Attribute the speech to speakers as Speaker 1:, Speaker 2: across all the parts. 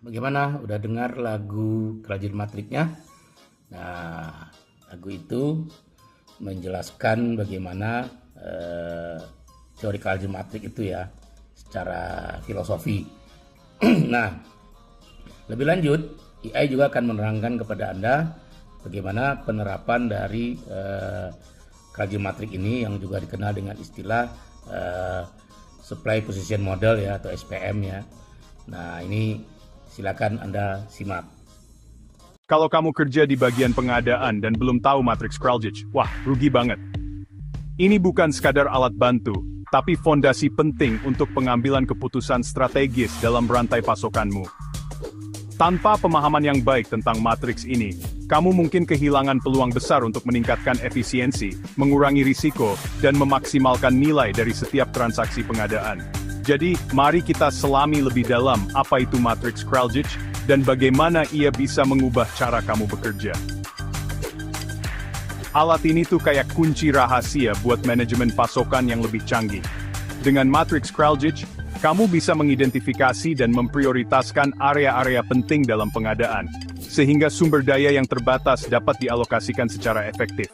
Speaker 1: Bagaimana? Udah dengar lagu Kerajaan Matriknya? Nah, lagu itu menjelaskan bagaimana teori Kerajaan Matrik itu ya, secara filosofi. Nah, lebih lanjut, AI juga akan menerangkan kepada Anda bagaimana penerapan dari Kerajaan Matrik ini yang juga dikenal dengan istilah Supply Position Model ya, atau SPM ya. Nah, ini silakan Anda simak.
Speaker 2: Kalau kamu kerja di bagian pengadaan dan belum tahu matriks Kraljic, wah, rugi banget. Ini bukan sekadar alat bantu, tapi fondasi penting untuk pengambilan keputusan strategis dalam rantai pasokanmu. Tanpa pemahaman yang baik tentang matriks ini, kamu mungkin kehilangan peluang besar untuk meningkatkan efisiensi, mengurangi risiko, dan memaksimalkan nilai dari setiap transaksi pengadaan. Jadi, mari kita selami lebih dalam apa itu matriks Kraljic, dan bagaimana ia bisa mengubah cara kamu bekerja. Alat ini tuh kayak kunci rahasia buat manajemen pasokan yang lebih canggih. Dengan matriks Kraljic, kamu bisa mengidentifikasi dan memprioritaskan area-area penting dalam pengadaan, sehingga sumber daya yang terbatas dapat dialokasikan secara efektif.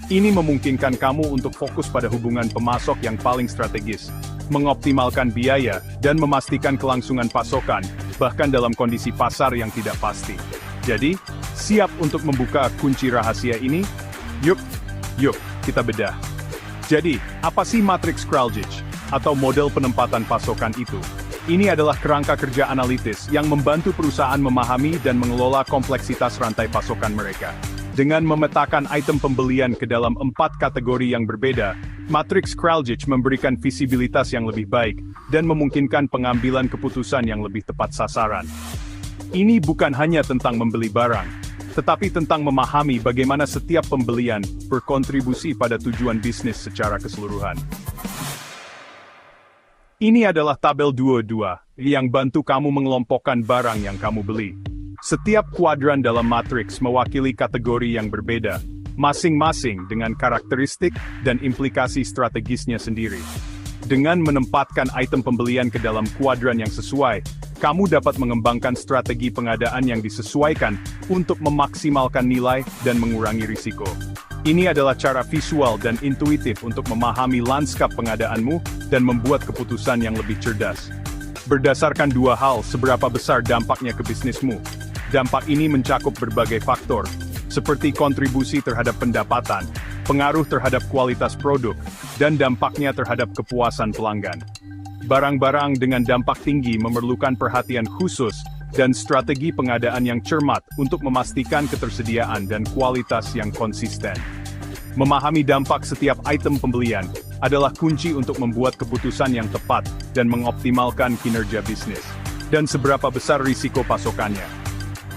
Speaker 2: Ini memungkinkan kamu untuk fokus pada hubungan pemasok yang paling strategis, mengoptimalkan biaya, dan memastikan kelangsungan pasokan, bahkan dalam kondisi pasar yang tidak pasti. Jadi, siap untuk membuka kunci rahasia ini? Yuk, kita bedah. Jadi, apa sih matriks Kraljic, atau model penempatan pasokan itu? Ini adalah kerangka kerja analitis yang membantu perusahaan memahami dan mengelola kompleksitas rantai pasokan mereka. Dengan memetakan item pembelian ke dalam 4 kategori yang berbeda, matriks Kraljic memberikan visibilitas yang lebih baik, dan memungkinkan pengambilan keputusan yang lebih tepat sasaran. Ini bukan hanya tentang membeli barang, tetapi tentang memahami bagaimana setiap pembelian berkontribusi pada tujuan bisnis secara keseluruhan. Ini adalah tabel 22, yang bantu kamu mengelompokkan barang yang kamu beli. Setiap kuadran dalam matriks mewakili kategori yang berbeda, masing-masing dengan karakteristik dan implikasi strategisnya sendiri. Dengan menempatkan item pembelian ke dalam kuadran yang sesuai, kamu dapat mengembangkan strategi pengadaan yang disesuaikan untuk memaksimalkan nilai dan mengurangi risiko. Ini adalah cara visual dan intuitif untuk memahami lanskap pengadaanmu dan membuat keputusan yang lebih cerdas. Berdasarkan 2 hal seberapa besar dampaknya ke bisnismu. Dampak ini mencakup berbagai faktor, seperti kontribusi terhadap pendapatan, pengaruh terhadap kualitas produk, dan dampaknya terhadap kepuasan pelanggan. Barang-barang dengan dampak tinggi memerlukan perhatian khusus dan strategi pengadaan yang cermat untuk memastikan ketersediaan dan kualitas yang konsisten. Memahami dampak setiap item pembelian adalah kunci untuk membuat keputusan yang tepat dan mengoptimalkan kinerja bisnis. Dan seberapa besar risiko pasokannya?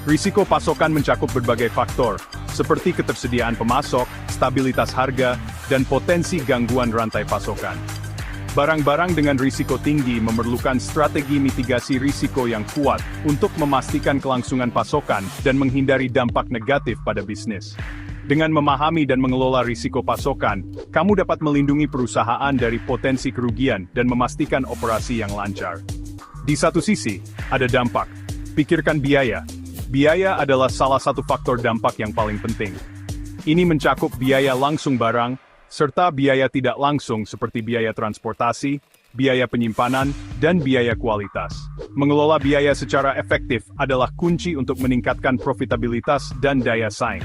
Speaker 2: Risiko pasokan mencakup berbagai faktor, seperti ketersediaan pemasok, stabilitas harga, dan potensi gangguan rantai pasokan. Barang-barang dengan risiko tinggi memerlukan strategi mitigasi risiko yang kuat untuk memastikan kelangsungan pasokan dan menghindari dampak negatif pada bisnis. Dengan memahami dan mengelola risiko pasokan, kamu dapat melindungi perusahaan dari potensi kerugian dan memastikan operasi yang lancar. Di satu sisi, ada dampak. Pikirkan biaya. Biaya adalah salah satu faktor dampak yang paling penting. Ini mencakup biaya langsung barang, serta biaya tidak langsung seperti biaya transportasi, biaya penyimpanan, dan biaya kualitas. Mengelola biaya secara efektif adalah kunci untuk meningkatkan profitabilitas dan daya saing.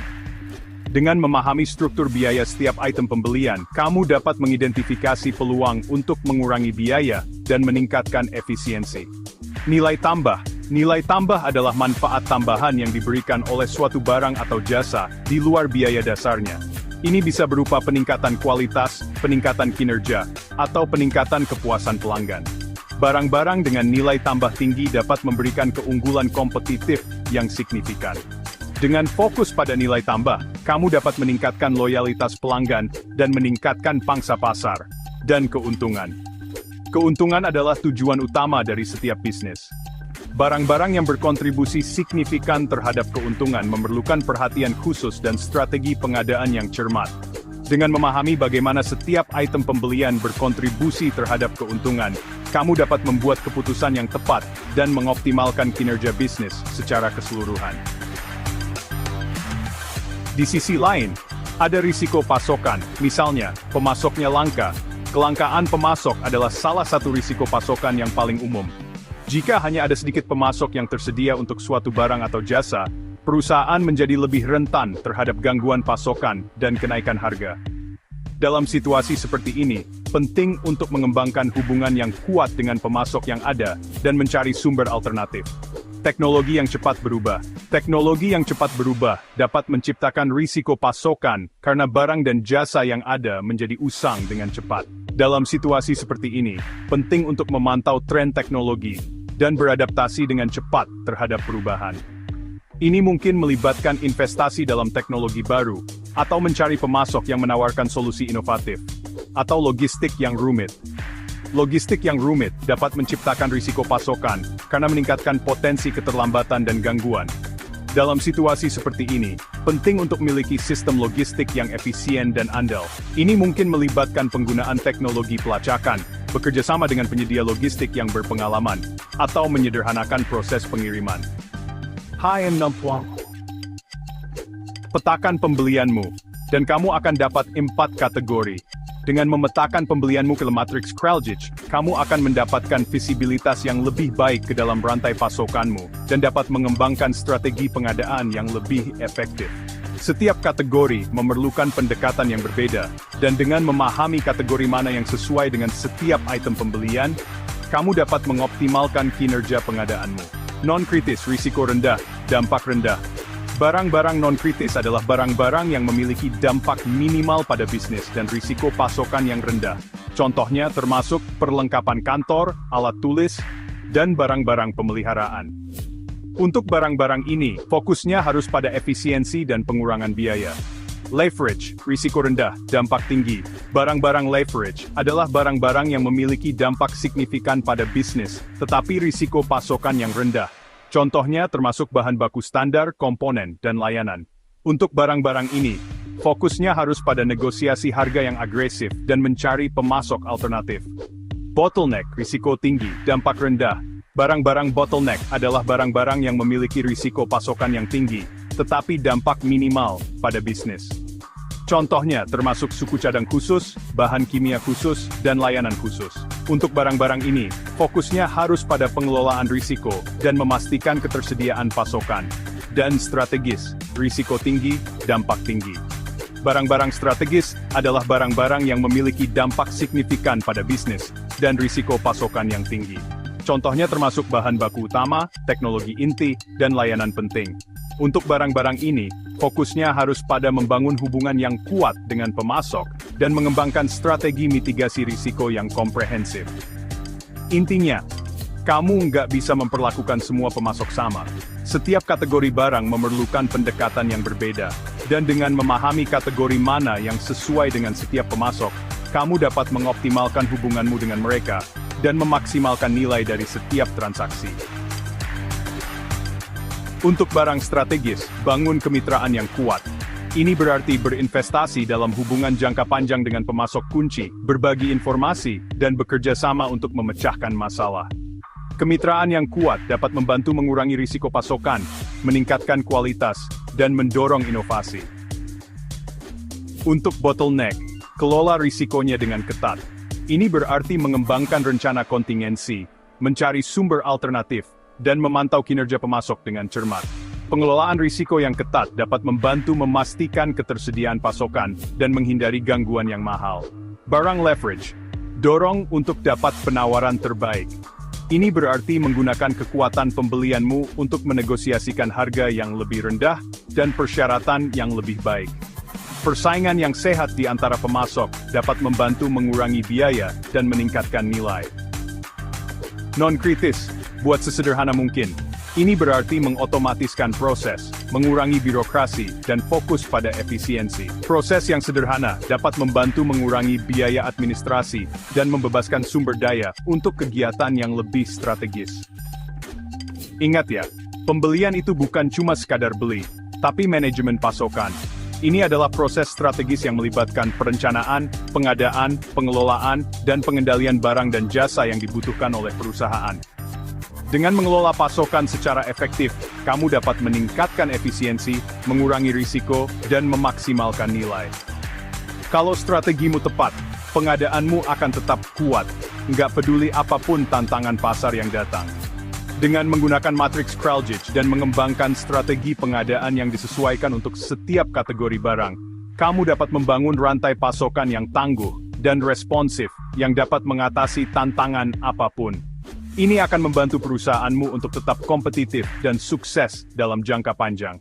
Speaker 2: Dengan memahami struktur biaya setiap item pembelian, kamu dapat mengidentifikasi peluang untuk mengurangi biaya dan meningkatkan efisiensi. Nilai tambah. Nilai tambah adalah manfaat tambahan yang diberikan oleh suatu barang atau jasa di luar biaya dasarnya. Ini bisa berupa peningkatan kualitas, peningkatan kinerja, atau peningkatan kepuasan pelanggan. Barang-barang dengan nilai tambah tinggi dapat memberikan keunggulan kompetitif yang signifikan. Dengan fokus pada nilai tambah, kamu dapat meningkatkan loyalitas pelanggan dan meningkatkan pangsa pasar dan keuntungan. Keuntungan adalah tujuan utama dari setiap bisnis. Barang-barang yang berkontribusi signifikan terhadap keuntungan memerlukan perhatian khusus dan strategi pengadaan yang cermat. Dengan memahami bagaimana setiap item pembelian berkontribusi terhadap keuntungan, kamu dapat membuat keputusan yang tepat dan mengoptimalkan kinerja bisnis secara keseluruhan. Di sisi lain, ada risiko pasokan, misalnya pemasoknya langka. Kelangkaan pemasok adalah salah satu risiko pasokan yang paling umum. Jika hanya ada sedikit pemasok yang tersedia untuk suatu barang atau jasa, perusahaan menjadi lebih rentan terhadap gangguan pasokan dan kenaikan harga. Dalam situasi seperti ini, penting untuk mengembangkan hubungan yang kuat dengan pemasok yang ada dan mencari sumber alternatif. Teknologi yang cepat berubah. Teknologi yang cepat berubah dapat menciptakan risiko pasokan karena barang dan jasa yang ada menjadi usang dengan cepat. Dalam situasi seperti ini, penting untuk memantau tren teknologi dan beradaptasi dengan cepat terhadap perubahan. Ini mungkin melibatkan investasi dalam teknologi baru, atau mencari pemasok yang menawarkan solusi inovatif, atau logistik yang rumit. Logistik yang rumit dapat menciptakan risiko pasokan karena meningkatkan potensi keterlambatan dan gangguan. Dalam situasi seperti ini, penting untuk memiliki sistem logistik yang efisien dan andal. Ini mungkin melibatkan penggunaan teknologi pelacakan, bekerja sama dengan penyedia logistik yang berpengalaman, atau menyederhanakan proses pengiriman. Petakan pembelianmu, dan kamu akan dapat 4 kategori. Dengan memetakan pembelianmu ke Matrix Kraljic, kamu akan mendapatkan visibilitas yang lebih baik ke dalam rantai pasokanmu, dan dapat mengembangkan strategi pengadaan yang lebih efektif. Setiap kategori memerlukan pendekatan yang berbeda, dan dengan memahami kategori mana yang sesuai dengan setiap item pembelian, kamu dapat mengoptimalkan kinerja pengadaanmu. Non-kritis, risiko rendah, dampak rendah. Barang-barang non-kritis adalah barang-barang yang memiliki dampak minimal pada bisnis dan risiko pasokan yang rendah. Contohnya termasuk perlengkapan kantor, alat tulis, dan barang-barang pemeliharaan. Untuk barang-barang ini, fokusnya harus pada efisiensi dan pengurangan biaya. Leverage, risiko rendah, dampak tinggi. Barang-barang leverage adalah barang-barang yang memiliki dampak signifikan pada bisnis, tetapi risiko pasokan yang rendah. Contohnya termasuk bahan baku standar, komponen, dan layanan. Untuk barang-barang ini, fokusnya harus pada negosiasi harga yang agresif dan mencari pemasok alternatif. Bottleneck, risiko tinggi, dampak rendah. Barang-barang bottleneck adalah barang-barang yang memiliki risiko pasokan yang tinggi, tetapi dampak minimal pada bisnis. Contohnya termasuk suku cadang khusus, bahan kimia khusus, dan layanan khusus. Untuk barang-barang ini, fokusnya harus pada pengelolaan risiko dan memastikan ketersediaan pasokan. Dan strategis, risiko tinggi, dampak tinggi. Barang-barang strategis adalah barang-barang yang memiliki dampak signifikan pada bisnis dan risiko pasokan yang tinggi. Contohnya termasuk bahan baku utama, teknologi inti, dan layanan penting. Untuk barang-barang ini, fokusnya harus pada membangun hubungan yang kuat dengan pemasok dan mengembangkan strategi mitigasi risiko yang komprehensif. Intinya, kamu nggak bisa memperlakukan semua pemasok sama. Setiap kategori barang memerlukan pendekatan yang berbeda, dan dengan memahami kategori mana yang sesuai dengan setiap pemasok, kamu dapat mengoptimalkan hubunganmu dengan mereka dan memaksimalkan nilai dari setiap transaksi. Untuk barang strategis, bangun kemitraan yang kuat. Ini berarti berinvestasi dalam hubungan jangka panjang dengan pemasok kunci, berbagi informasi, dan bekerja sama untuk memecahkan masalah. Kemitraan yang kuat dapat membantu mengurangi risiko pasokan, meningkatkan kualitas, dan mendorong inovasi. Untuk bottleneck, kelola risikonya dengan ketat. Ini berarti mengembangkan rencana kontingensi, mencari sumber alternatif, dan memantau kinerja pemasok dengan cermat. Pengelolaan risiko yang ketat dapat membantu memastikan ketersediaan pasokan dan menghindari gangguan yang mahal. Barang leverage, dorong untuk dapat penawaran terbaik. Ini berarti menggunakan kekuatan pembelianmu untuk menegosiasikan harga yang lebih rendah dan persyaratan yang lebih baik. Persaingan yang sehat di antara pemasok dapat membantu mengurangi biaya dan meningkatkan nilai. Non-kritis, buat sesederhana mungkin. Ini berarti mengotomatiskan proses, mengurangi birokrasi, dan fokus pada efisiensi. Proses yang sederhana dapat membantu mengurangi biaya administrasi dan membebaskan sumber daya untuk kegiatan yang lebih strategis. Ingat ya, pembelian itu bukan cuma sekadar beli, tapi manajemen pasokan. Ini adalah proses strategis yang melibatkan perencanaan, pengadaan, pengelolaan, dan pengendalian barang dan jasa yang dibutuhkan oleh perusahaan. Dengan mengelola pasokan secara efektif, kamu dapat meningkatkan efisiensi, mengurangi risiko, dan memaksimalkan nilai. Kalau strategimu tepat, pengadaanmu akan tetap kuat, nggak peduli apapun tantangan pasar yang datang. Dengan menggunakan matriks Kraljic dan mengembangkan strategi pengadaan yang disesuaikan untuk setiap kategori barang, kamu dapat membangun rantai pasokan yang tangguh dan responsif yang dapat mengatasi tantangan apapun. Ini akan membantu perusahaanmu untuk tetap kompetitif dan sukses dalam jangka panjang.